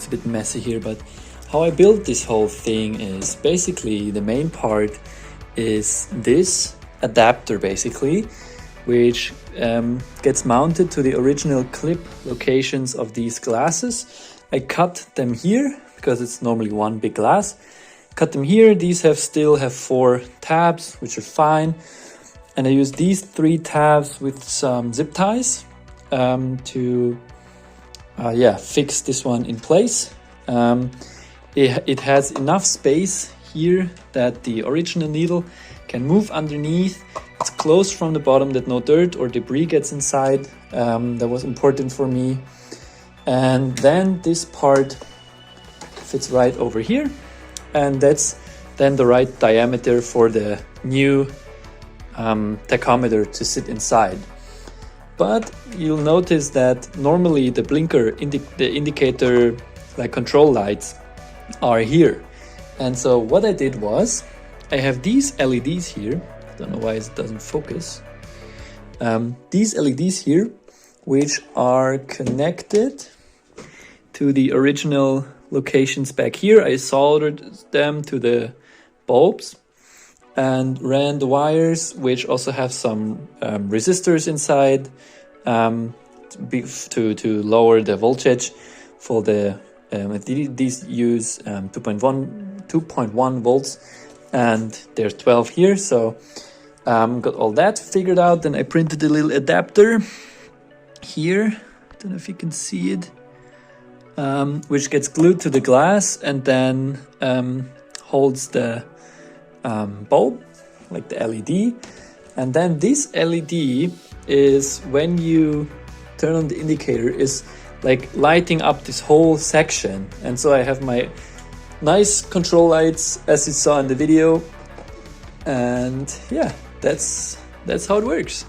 it's a bit messy here, but how I built this whole thing is basically the main part is this adapter basically, which gets mounted to the original clip locations of these glasses. I cut them here because it's normally one big glass. Cut them here. These still have 4 tabs, which are fine. And I use these 3 tabs with some zip ties to fix this one in place. It has enough space here that the original needle can move underneath. It's closed from the bottom that no dirt or debris gets inside. That was important for me. And then this part fits right over here. And that's then the right diameter for the new tachometer to sit inside. But you'll notice that normally the blinker, the indicator, like control lights, are here. And so what I did was, I have these LEDs here. I don't know why it doesn't focus. These LEDs here, which are connected to the original locations back here. I soldered them to the bulbs and ran the wires, which also have some resistors inside to lower the voltage for the these use 2.1 volts, and there's 12 here. So got all that figured out. Then I printed a little adapter here, don't know if you can see it, which gets glued to the glass and then holds the bulb, like the LED. And then this LED is, when you turn on the indicator, is like lighting up this whole section. And so I have my nice control lights as you saw in the video, and yeah, that's how it works.